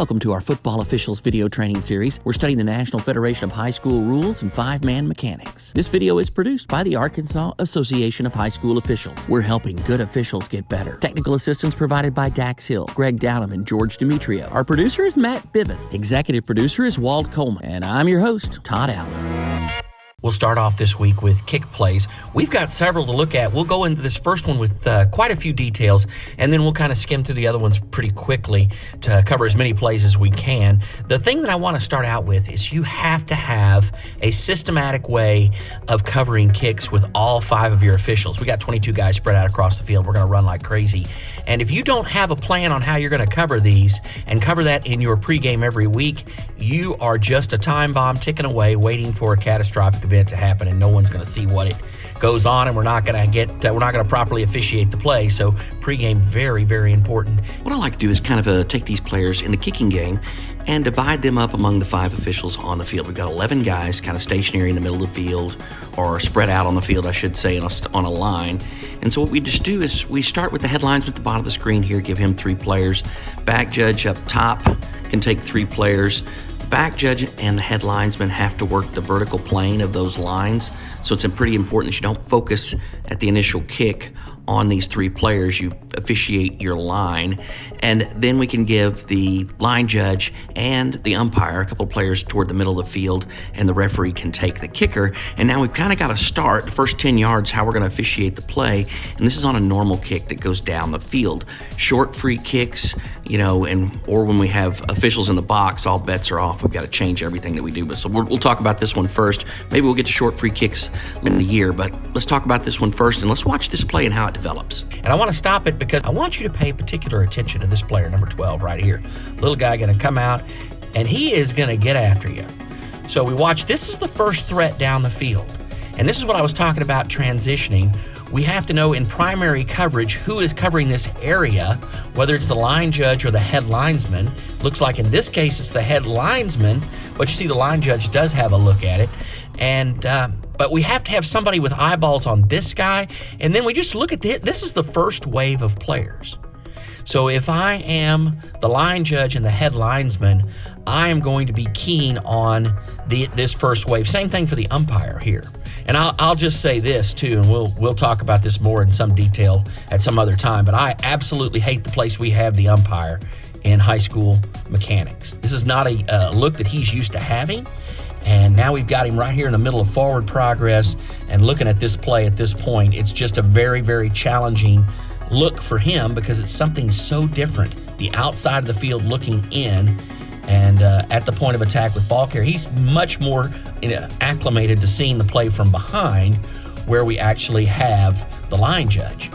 Welcome to our Football Officials video training series. We're studying the National Federation of High School Rules and five-man mechanics. This video is produced by the Arkansas Association of High School Officials. We're helping good officials get better. Technical assistance provided by Dax Hill, Greg Dowdham, and George Demetrio. Our producer is Matt Biven. Executive producer is Walt Coleman. And I'm your host, Todd Allen. We'll start off this week with kick plays. We've got several to look at. We'll go into this first one with quite a few details, and then we'll kind of skim through the other ones pretty quickly to cover as many plays as we can. The thing that I want to start out with is you have to have a systematic way of covering kicks with all five of your officials. We got 22 guys spread out across the field. We're going to run like crazy. And if you don't have a plan on how you're going to cover these and cover that in your pregame every week, you are just a time bomb ticking away waiting for a catastrophic event to happen, and no one's going to see what it goes on, and we're not going to properly officiate the play. So pregame, very, very important. What I like to do is kind of take these players in the kicking game and divide them up among the five officials on the field. We've got 11 guys kind of stationary in the middle of the field, or spread out on the field, I should say, on a line. And so what we just do is we start with the headlines at the bottom of the screen here, give him 3 players. Back judge up top can take 3 players. Back judge and the head linesman have to work the vertical plane of those lines. So it's pretty important that you don't focus at the initial kick on these 3 players. You officiate your line, and then we can give the line judge and the umpire a couple players toward the middle of the field, and the referee can take the kicker. And now we've kind of got to start the first 10 yards how we're going to officiate the play, and this is on a normal kick that goes down the field. Short free kicks, or when we have officials in the box, all bets are off. We've got to change everything that we do. But so we'll talk about this one first. Maybe we'll get to short free kicks in the year, but let's talk about this one first, and let's watch this play and how it develops. And I want to stop it because I want you to pay particular attention to this player, number 12 right here. Little guy going to come out, and he is going to get after you. So we watch. This is the first threat down the field, and this is what I was talking about transitioning. We have to know in primary coverage who is covering this area, whether it's the line judge or the head linesman. Looks like in this case it's the head linesman, but you see the line judge does have a look at it. And but we have to have somebody with eyeballs on this guy, and then we just look at this is the first wave of players. So if I am the line judge and the head linesman, I am going to be keen on this first wave. Same thing for the umpire here. And I'll just say this too, and we'll talk about this more in some detail at some other time, but I absolutely hate the place we have the umpire in high school mechanics. This is not a look that he's used to having, and now we've got him right here in the middle of forward progress, and looking at this play at this point, it's just a very, very challenging look for him because it's something so different. The outside of the field looking in, and at the point of attack with ball carrier, he's much more acclimated to seeing the play from behind where we actually have the line judge.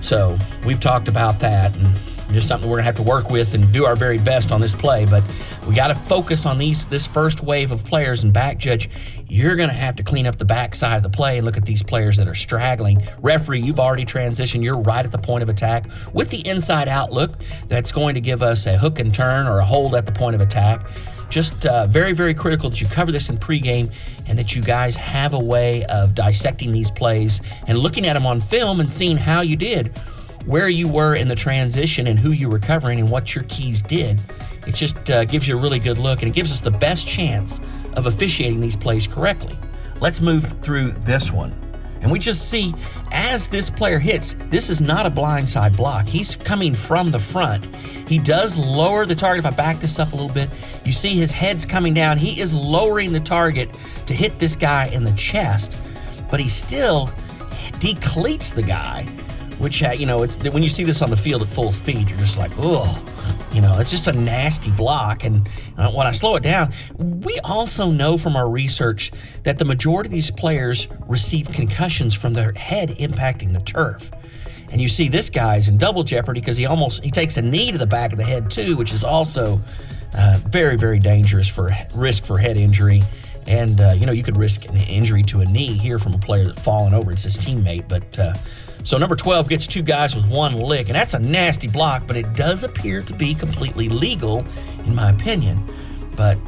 So we've talked about that, and just something we're going to have to work with and do our very best on this play. But we got to focus on this first wave of players, and back judge, you're going to have to clean up the back side of the play and look at these players that are straggling. Referee, you've already transitioned. You're right at the point of attack with the inside out look. That's going to give us a hook and turn or a hold at the point of attack. Just very, very critical that you cover this in pregame and that you guys have a way of dissecting these plays and looking at them on film and seeing how you did, where you were in the transition and who you were covering and what your keys did. It just gives you a really good look, and it gives us the best chance of officiating these plays correctly. Let's move through this one. And we just see as this player hits, this is not a blindside block. He's coming from the front. He does lower the target. If I back this up a little bit, you see his head's coming down. He is lowering the target to hit this guy in the chest, but he still decleats the guy, which, it's when you see this on the field at full speed, you're just like, oh, it's just a nasty block. And when I slow it down, we also know from our research that the majority of these players receive concussions from their head impacting the turf. And you see this guy's in double jeopardy because he takes a knee to the back of the head too, which is also very, very dangerous for risk for head injury. And, you could risk an injury to a knee here from a player that's fallen over. It's his teammate. But so number 12 gets 2 guys with 1 lick, and that's a nasty block, but it does appear to be completely legal, in my opinion. But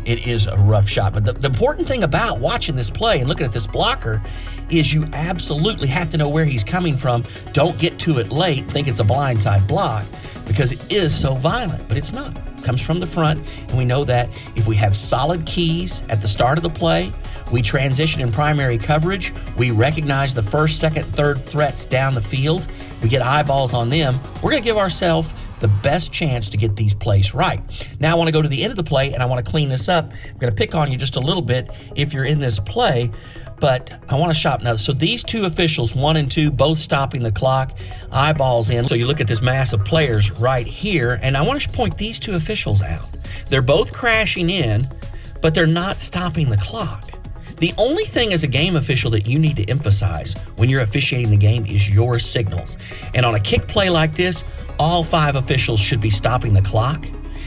it is a rough shot. But the important thing about watching this play and looking at this blocker is you absolutely have to know where he's coming from. Don't get to it late, think it's a blindside block, because it is so violent, but it's not. comes from the front, and we know that if we have solid keys at the start of the play, we transition in primary coverage, we recognize the first, second, third threats down the field, we get eyeballs on them, we're going to give ourselves the best chance to get these plays right. Now I want to go to the end of the play, and I want to clean this up. I'm going to pick on you just a little bit if you're in this play, but I want to shop now. So these two officials, 1 and 2, both stopping the clock, eyeballs in. So you look at this mass of players right here, and I want to point these two officials out. They're both crashing in, but they're not stopping the clock. The only thing as a game official that you need to emphasize when you're officiating the game is your signals. And on a kick play like this, all 5 officials should be stopping the clock.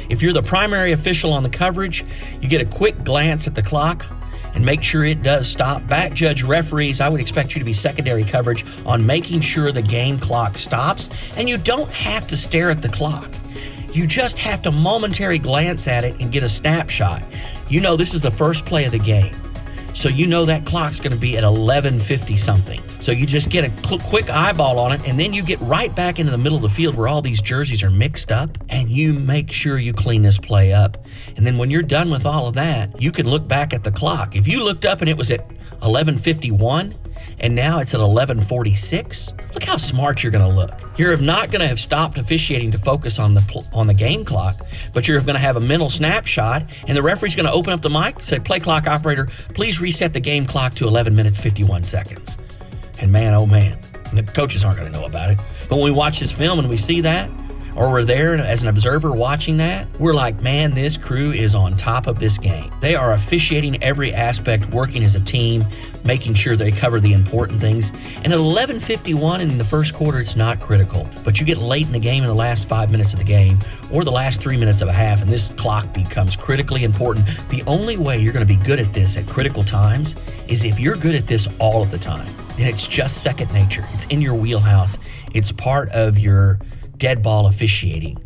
If you're the primary official on the coverage, you get a quick glance at the clock and make sure it does stop. Back judge referees, I would expect you to be secondary coverage on making sure the game clock stops, and you don't have to stare at the clock. You just have to momentary glance at it and get a snapshot. You know this is the first play of the game. So you know that clock's going to be at 11:50 something. So you just get a quick eyeball on it, and then you get right back into the middle of the field where all these jerseys are mixed up, and you make sure you clean this play up. And then when you're done with all of that, you can look back at the clock. If you looked up and it was at 11:51, and now it's at 11:46, look how smart you're going to look. You're not going to have stopped officiating to focus on the game clock, but you're going to have a mental snapshot, and the referee's going to open up the mic, say, "Play clock operator, please reset the game clock to 11 minutes 51 seconds." And man, oh man, the coaches aren't going to know about it. But when we watch this film and we see that, or we're there as an observer watching that, we're like, man, this crew is on top of this game. They are officiating every aspect, working as a team, making sure they cover the important things. And at 11:51 in the first quarter, it's not critical. But you get late in the game in the last 5 minutes of the game, or the last 3 minutes of a half, and this clock becomes critically important. The only way you're going to be good at this at critical times is if you're good at this all of the time. Then it's just second nature. It's in your wheelhouse. It's part of your dead ball officiating.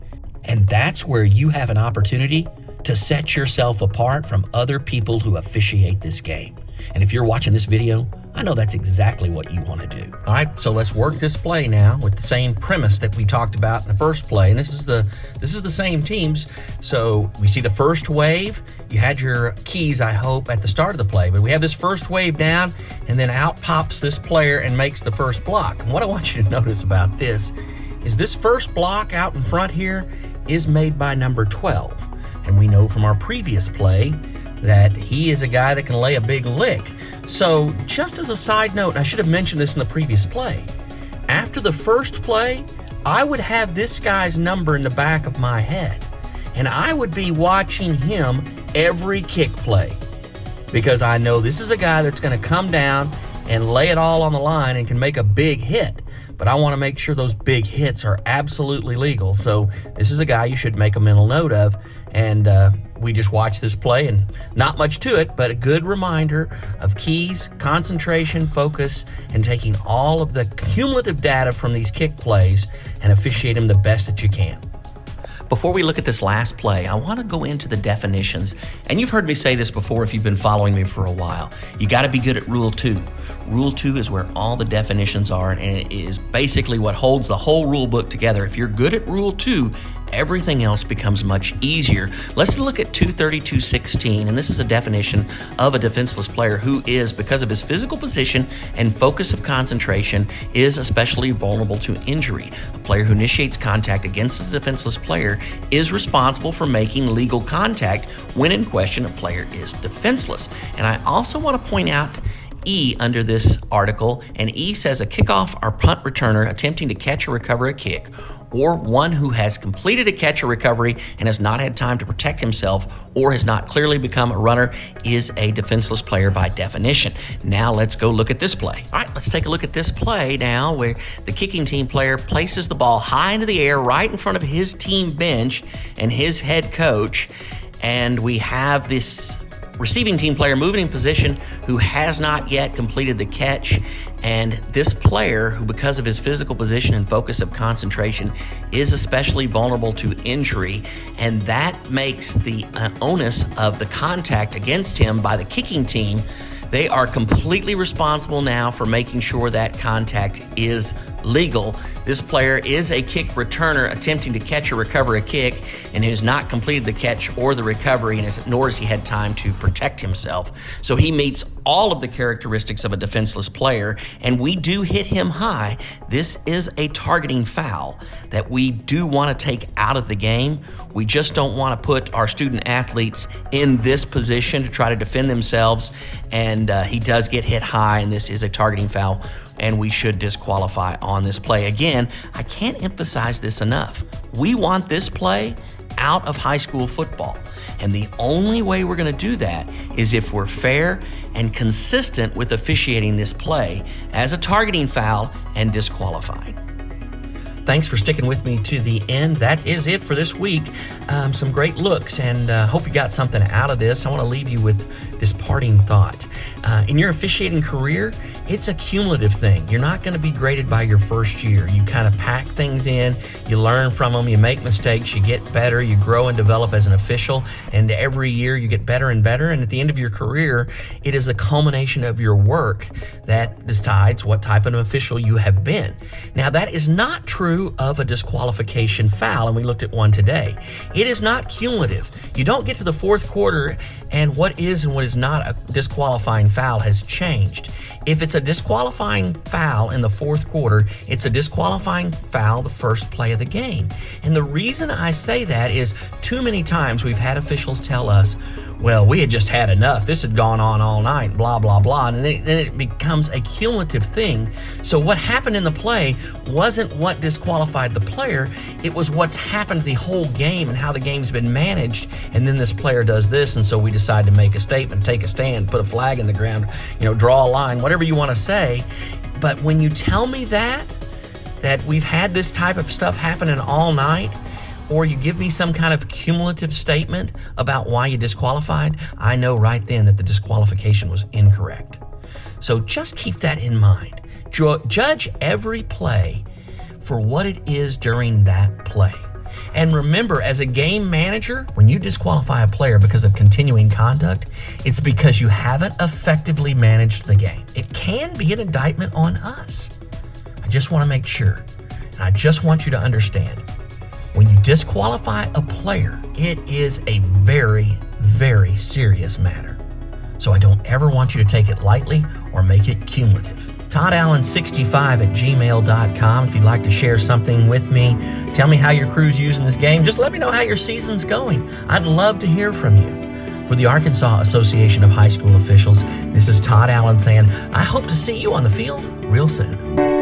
And that's where you have an opportunity to set yourself apart from other people who officiate this game. And if you're watching this video, I know that's exactly what you want to do. All right, so let's work this play now with the same premise that we talked about in the first play. And this is the same teams. So we see the first wave. You had your keys, I hope, at the start of the play. But we have this first wave down, and then out pops this player and makes the first block. And what I want you to notice about this is this first block out in front here is made by number 12. And we know from our previous play that he is a guy that can lay a big lick. So just as a side note, I should have mentioned this in the previous play, after the first play, I would have this guy's number in the back of my head, and I would be watching him every kick play, because I know this is a guy that's going to come down and lay it all on the line and can make a big hit. But I want to make sure those big hits are absolutely legal. So this is a guy you should make a mental note of. And we just watched this play, and not much to it, but a good reminder of keys, concentration, focus, and taking all of the cumulative data from these kick plays and officiate them the best that you can. Before we look at this last play, I want to go into the definitions. And you've heard me say this before if you've been following me for a while. You got to be good at Rule 2. Rule 2 is where all the definitions are, and it is basically what holds the whole rule book together. If you're good at Rule 2, everything else becomes much easier. Let's look at 232.16, and this is a definition of a defenseless player who is, because of his physical position and focus of concentration, is especially vulnerable to injury. A player who initiates contact against a defenseless player is responsible for making legal contact when in question a player is defenseless. And I also want to point out E under this article, and E says a kickoff or punt returner attempting to catch or recover a kick, or one who has completed a catch or recovery and has not had time to protect himself or has not clearly become a runner, is a defenseless player by definition. Now let's go look at this play. All right, let's take a look at this play now, where the kicking team player places the ball high into the air right in front of his team bench and his head coach, and we have this receiving team player moving in position who has not yet completed the catch. And this player, who because of his physical position and focus of concentration is especially vulnerable to injury, and that makes the onus of the contact against him by the kicking team. They are completely responsible now for making sure that contact is legal. This player is a kick returner attempting to catch or recover a kick and has not completed the catch or the recovery, nor has he had time to protect himself. So he meets all of the characteristics of a defenseless player, and we do hit him high. This is a targeting foul that we do want to take out of the game. We just don't want to put our student athletes in this position to try to defend themselves, and he does get hit high, and this is a targeting foul, and we should disqualify on this play. Again, I can't emphasize this enough. We want this play out of high school football, and the only way we're going to do that is if we're fair and consistent with officiating this play as a targeting foul and disqualified. Thanks for sticking with me to the end. That is it for this week. Some great looks, and hope you got something out of this. I want to leave you with this parting thought. In your officiating career, it's a cumulative thing. You're not going to be graded by your first year. You kind of pack things in, you learn from them, you make mistakes, you get better, you grow and develop as an official, and every year you get better and better. And at the end of your career, it is the culmination of your work that decides what type of an official you have been. Now, that is not true of a disqualification foul, and we looked at one today. It is not cumulative. You don't get to the fourth quarter and what is and what is not a disqualifying foul has changed. If it's a disqualifying foul in the fourth quarter, it's a disqualifying foul the first play of the game. And the reason I say that is too many times we've had officials tell us, well, we had just had enough. This had gone on all night, blah, blah, blah. And then it becomes a cumulative thing. So what happened in the play wasn't what disqualified the player. It was what's happened the whole game and how the game's been managed. And then this player does this, and so we decide to make a statement, take a stand, put a flag in the ground, draw a line, whatever you want to say. But when you tell me that we've had this type of stuff happening all night, or you give me some kind of cumulative statement about why you disqualified, I know right then that the disqualification was incorrect. So just keep that in mind. Judge every play for what it is during that play. And remember, as a game manager, when you disqualify a player because of continuing conduct, it's because you haven't effectively managed the game. It can be an indictment on us. I just want to make sure, and I just want you to understand, when you disqualify a player, it is a very, very serious matter. So I don't ever want you to take it lightly or make it cumulative. ToddAllen65@gmail.com. If you'd like to share something with me, tell me how your crew's using this game. Just let me know how your season's going. I'd love to hear from you. For the Arkansas Association of High School Officials, this is Todd Allen saying, I hope to see you on the field real soon.